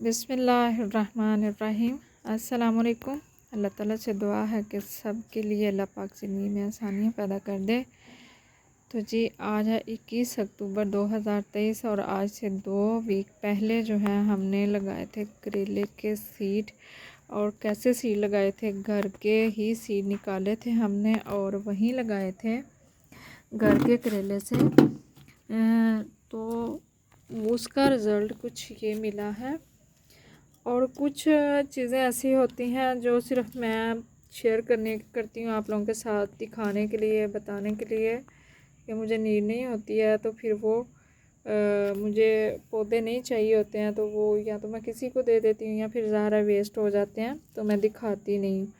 बिस्मिल्लाहिर्रहमानिर्रहीम। अस्सलाम वालेकुम। अल्लाह ताला से दुआ है कि सब के लिए अल्लाह पाक ज़िंदगी में आसानियाँ पैदा कर दे। तो जी आज है 21 अक्टूबर 2023 और आज से 2 वीक पहले जो है हमने लगाए थे करेले के सीड। और कैसे सीड लगाए थे, घर के ही सीड निकाले थे हमने और वहीं लगाए थे घर के करेले से। तो उसका रिज़ल्ट कुछ ये मिला है। और कुछ चीज़ें ऐसी होती हैं जो सिर्फ मैं शेयर करती हूँ आप लोगों के साथ, दिखाने के लिए, बताने के लिए कि मुझे नीड नहीं होती है। तो फिर वो मुझे पौधे नहीं चाहिए होते हैं तो वो या तो मैं किसी को दे देती हूँ या फिर ज़ाहिर वेस्ट हो जाते हैं तो मैं दिखाती नहीं हूँ।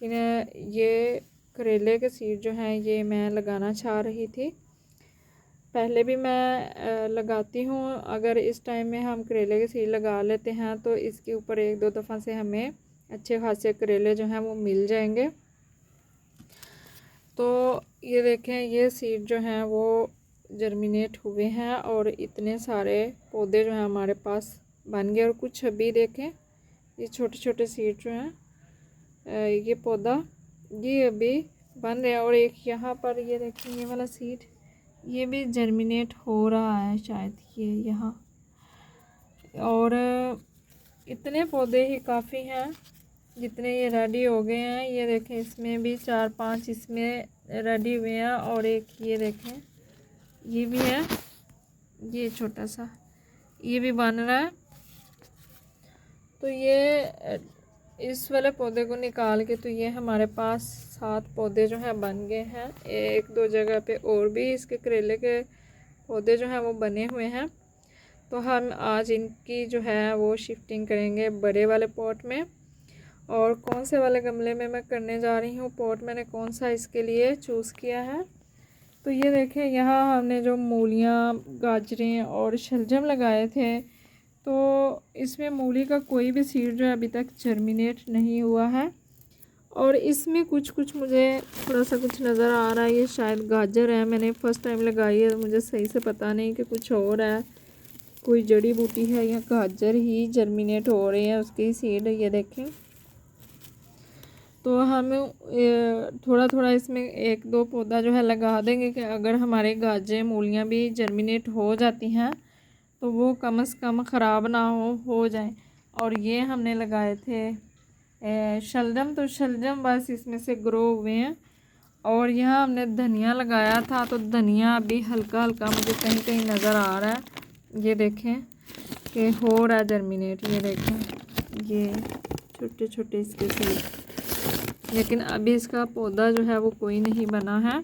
लेकिन ये करेले के सीड जो हैं ये मैं लगाना चाह रही थी। पहले भी मैं लगाती हूँ। अगर इस टाइम में हम करेले के सीड लगा लेते हैं तो इसके ऊपर 1-2 दफ़ा से हमें अच्छे खासे करेले जो हैं वो मिल जाएंगे। तो ये देखें, ये सीड जो हैं वो जर्मिनेट हुए हैं और इतने सारे पौधे जो हैं हमारे पास बन गए। और कुछ अभी देखें, ये छोटे छोटे सीड जो हैं ये पौधा ये अभी बन रहे हैं। और एक यहाँ पर ये देखें, ये वाला सीड ये भी जर्मिनेट हो रहा है शायद ये यहाँ। और इतने पौधे ही काफ़ी हैं जितने ये रेडी हो गए हैं। ये देखें, इसमें भी 4-5 इसमें रेडी हुए हैं और एक ये देखें ये भी है, ये छोटा सा ये भी बन रहा है। तो ये इस वाले पौधे को निकाल के तो ये हमारे पास 7 पौधे जो हैं बन गए हैं। 1-2 जगह पे और भी इसके करेले के पौधे जो हैं वो बने हुए हैं। तो हम आज इनकी जो है वो शिफ्टिंग करेंगे बड़े वाले पॉट में। और कौन से वाले गमले में मैं करने जा रही हूँ, पॉट मैंने कौन सा इसके लिए चूज़ किया है। तो ये देखें, यहाँ हमने जो मूलियाँ, गाजरें और शलजम लगाए थे तो इसमें मूली का कोई भी सीड जो है अभी तक जर्मिनेट नहीं हुआ है। और इसमें कुछ कुछ मुझे थोड़ा सा कुछ नज़र आ रहा है, ये शायद गाजर है। मैंने फ़र्स्ट टाइम लगाई है तो मुझे सही से पता नहीं कि कुछ और है, कोई जड़ी बूटी है या गाजर ही जर्मिनेट हो रहे हैं उसके ही सीड। ये देखें, तो हम थोड़ा थोड़ा इसमें 1-2 पौधा जो है लगा देंगे कि अगर हमारे गाजर मूलियाँ भी जर्मिनेट हो जाती हैं तो वो कम से कम ख़राब ना हो जाए। और ये हमने लगाए थे शलजम, तो शलजम बस इसमें से ग्रो हुए हैं। और यहाँ हमने धनिया लगाया था तो धनिया अभी हल्का हल्का मुझे कहीं कहीं नज़र आ रहा है। ये देखें कि हो रहा है जर्मिनेट। ये देखें, ये छोटे छोटे इसके सीड, लेकिन अभी इसका पौधा जो है वो कोई नहीं बना है।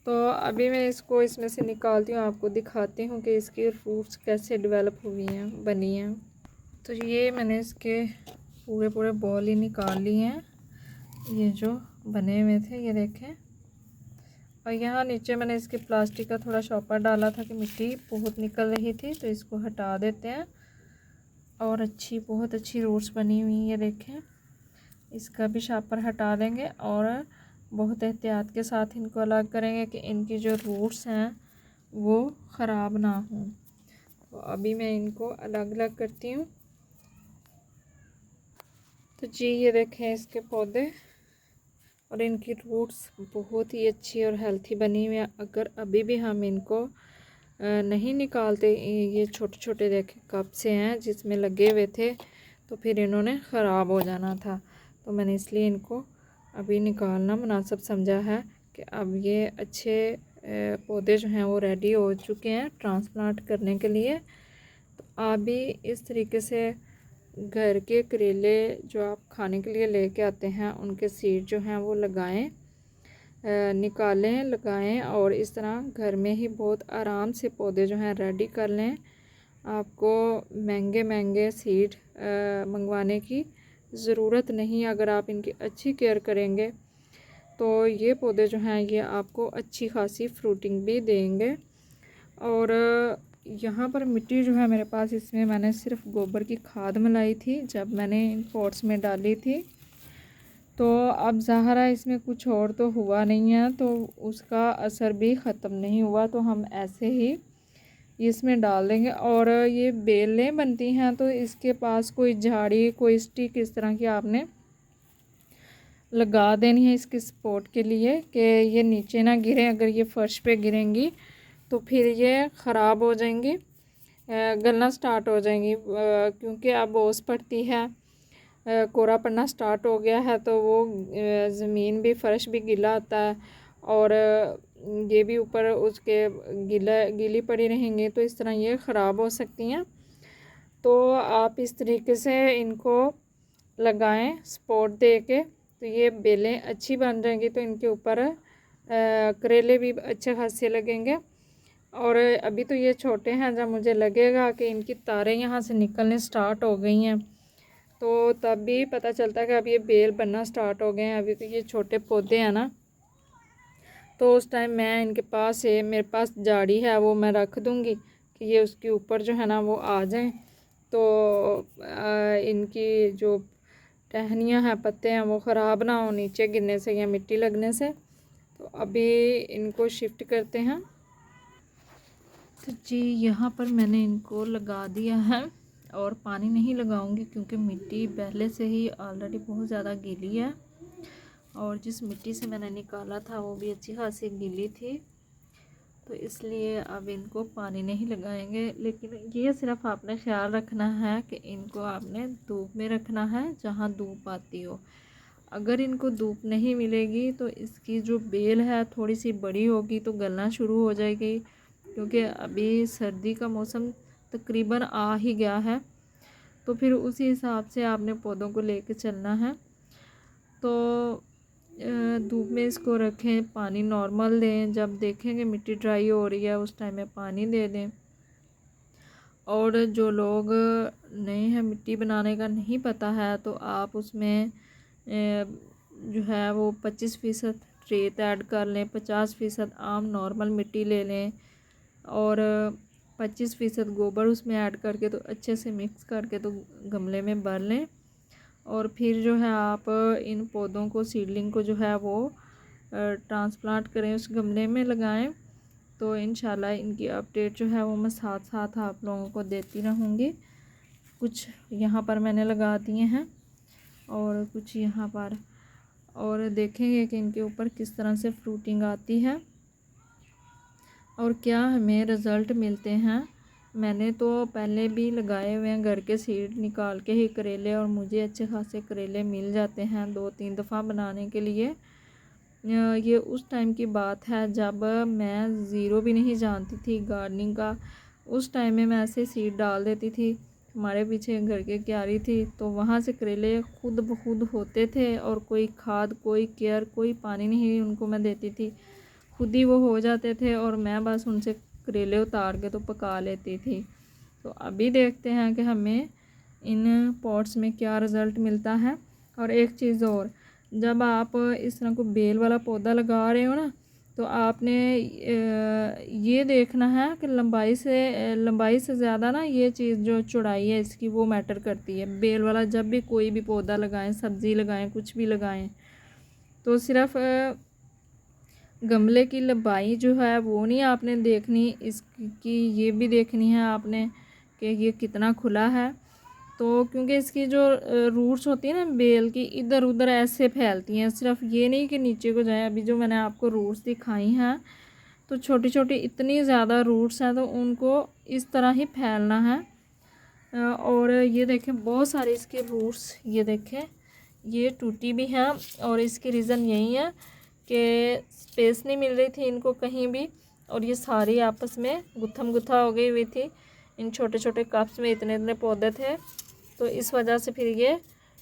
तो अभी मैं इसको इसमें से निकालती हूँ, आपको दिखाती हूँ कि इसकी रूट्स कैसे डेवलप हुई हैं, बनी हैं। तो ये मैंने इसके पूरे पूरे बॉल ही निकाल लिए हैं, ये जो बने हुए थे। ये देखें, और यहाँ नीचे मैंने इसके प्लास्टिक का थोड़ा शॉपर डाला था कि मिट्टी बहुत निकल रही थी, तो इसको हटा देते हैं। और बहुत अच्छी रूट्स बनी हुई हैं। ये देखें, इसका भी शॉपर हटा देंगे और बहुत एहतियात के साथ इनको अलग करेंगे कि इनकी जो रूट्स हैं वो ख़राब ना हों। तो अभी मैं इनको अलग अलग करती हूँ। तो जी ये देखें इसके पौधे और इनकी रूट्स बहुत ही अच्छी और हेल्थी बनी हुई हैं। अगर अभी भी हम इनको नहीं निकालते, ये छोटे छोटे देखें कब से हैं जिसमें लगे हुए थे, तो फिर इन्होंने ख़राब हो जाना था। तो मैंने इसलिए इनको अभी निकालना मुनासिब समझा है कि अब ये अच्छे पौधे जो हैं वो रेडी हो चुके हैं ट्रांसप्लांट करने के लिए। तो आप भी इस तरीके से घर के करेले जो आप खाने के लिए लेके आते हैं उनके सीड जो हैं वो लगाएं, निकालें, लगाएं और इस तरह घर में ही बहुत आराम से पौधे जो हैं रेडी कर लें। आपको महंगे महंगे सीड मंगवाने की ज़रूरत नहीं। अगर आप इनकी अच्छी केयर करेंगे तो ये पौधे जो हैं ये आपको अच्छी खासी फ्रूटिंग भी देंगे। और यहाँ पर मिट्टी जो है मेरे पास, इसमें मैंने सिर्फ गोबर की खाद मिलाई थी जब मैंने इन पॉट्स में डाली थी। तो अब ज़ाहिर है इसमें कुछ और तो हुआ नहीं है, तो उसका असर भी ख़त्म नहीं हुआ। तो हम ऐसे ही इसमें डाल देंगे। और ये बेलें बनती हैं तो इसके पास कोई झाड़ी कोई स्टिक इस तरह की आपने लगा देनी है इसकी सपोर्ट के लिए कि ये नीचे ना गिरे। अगर ये फर्श पे गिरेंगी तो फिर ये ख़राब हो जाएंगी, गलना स्टार्ट हो जाएंगी, क्योंकि अब ओस पड़ती है, कोरा पड़ना स्टार्ट हो गया है तो वो ज़मीन भी फर्श भी गीला होता है और ये भी ऊपर उसके गीली पड़ी रहेंगी तो इस तरह ये ख़राब हो सकती हैं। तो आप इस तरीके से इनको लगाएं सपोर्ट दे के, तो ये बेलें अच्छी बन जाएंगी। तो इनके ऊपर करेले भी अच्छे खासे लगेंगे। और अभी तो ये छोटे हैं, जब मुझे लगेगा कि इनकी तारें यहाँ से निकलने स्टार्ट हो गई हैं तो तब भी पता चलता है कि अब ये बेल बनना स्टार्ट हो गए हैं। अभी तो ये छोटे पौधे हैं ना, तो उस टाइम मैं इनके पास मेरे पास झाड़ी है वो मैं रख दूँगी कि ये उसके ऊपर जो है ना वो आ जाएं, तो इनकी जो टहनियाँ हैं पत्ते हैं वो ख़राब ना हो नीचे गिरने से या मिट्टी लगने से। तो अभी इनको शिफ्ट करते हैं। तो जी यहाँ पर मैंने इनको लगा दिया है और पानी नहीं लगाऊंगी क्योंकि मिट्टी पहले से ही ऑलरेडी बहुत ज़्यादा गीली है और जिस मिट्टी से मैंने निकाला था वो भी अच्छी खासी गीली थी, तो इसलिए अब इनको पानी नहीं लगाएंगे। लेकिन ये सिर्फ आपने ख्याल रखना है कि इनको आपने धूप में रखना है जहाँ धूप आती हो। अगर इनको धूप नहीं मिलेगी तो इसकी जो बेल है थोड़ी सी बड़ी होगी तो गलना शुरू हो जाएगी, क्योंकि अभी सर्दी का मौसम तकरीबन आ ही गया है। तो फिर उसी हिसाब से आपने पौधों को लेके चलना है। तो धूप में इसको रखें, पानी नॉर्मल दें, जब देखेंगे मिट्टी ड्राई हो रही है उस टाइम में पानी दे दें। और जो लोग नए हैं, मिट्टी बनाने का नहीं पता है, तो आप उसमें जो है वो 25% रेत ऐड कर लें, 50% आम नॉर्मल मिट्टी ले लें और 25% गोबर उसमें ऐड करके तो अच्छे से मिक्स करके तो गमले में भर लें। और फिर जो है आप इन पौधों को सीडलिंग को जो है वो ट्रांसप्लांट करें, उस गमले में लगाएं। तो इंशाल्लाह इनकी अपडेट जो है वो मैं साथ साथ आप लोगों को देती रहूँगी। कुछ यहाँ पर मैंने लगा दिए हैं और कुछ यहाँ पर, और देखेंगे कि इनके ऊपर किस तरह से फ्रूटिंग आती है और क्या हमें रिज़ल्ट मिलते हैं। मैंने तो पहले भी लगाए हुए हैं घर के सीड निकाल के ही करेले, और मुझे अच्छे खासे करेले मिल जाते हैं 2-3 दफ़ा बनाने के लिए। ये उस टाइम की बात है जब मैं ज़ीरो भी नहीं जानती थी गार्डनिंग का। उस टाइम में मैं ऐसे सीड डाल देती थी, हमारे पीछे घर के क्यारी थी तो वहाँ से करेले खुद ब खुद होते थे और कोई खाद कोई केयर कोई पानी नहीं उनको मैं देती थी, खुद ही वो हो जाते थे और मैं बस उनसे करेले उतार के तो पका लेती थी। तो अभी देखते हैं कि हमें इन पॉट्स में क्या रिज़ल्ट मिलता है। और एक चीज़ और, जब आप इस तरह को बेल वाला पौधा लगा रहे हो ना, तो आपने ये देखना है कि लंबाई से ज़्यादा ना ये चीज़ जो चौड़ाई है इसकी वो मैटर करती है। बेल वाला जब भी कोई भी पौधा लगाएं, सब्ज़ी लगाएं, कुछ भी लगाएं, तो सिर्फ गमले की लंबाई जो है वो नहीं आपने देखनी, इसकी ये भी देखनी है आपने कि ये कितना खुला है। तो क्योंकि इसकी जो रूट्स होती है ना बेल की, इधर उधर ऐसे फैलती हैं, सिर्फ ये नहीं कि नीचे को जाए। अभी जो मैंने आपको रूट्स दिखाई हैं तो छोटी छोटी इतनी ज़्यादा रूट्स हैं, तो उनको इस तरह ही फैलना है। और ये देखें बहुत सारे इसके रूट्स, ये देखें ये टूटी भी हैं और इसकी रीज़न यही है कि स्पेस नहीं मिल रही थी इनको कहीं भी, और ये सारी आपस में गुत्थम गुत्था हो गई हुई थी। इन छोटे छोटे कप्स में इतने इतने पौधे थे, तो इस वजह से फिर ये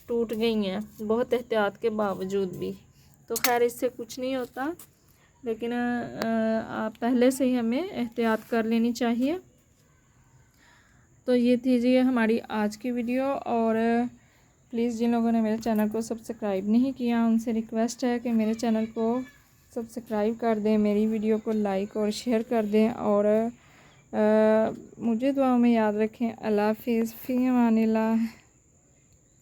टूट गई हैं बहुत एहतियात के बावजूद भी। तो खैर इससे कुछ नहीं होता, लेकिन पहले से ही हमें एहतियात कर लेनी चाहिए। तो ये थी जी हमारी आज की वीडियो। और प्लीज़ जिन लोगों ने मेरे चैनल को सब्सक्राइब नहीं किया उनसे रिक्वेस्ट है कि मेरे चैनल को सब्सक्राइब कर दें, मेरी वीडियो को लाइक और शेयर कर दें, और मुझे दुआओं में याद रखें। अल्लाह हाफ़िज़, फ़ी अमानिल्लाह।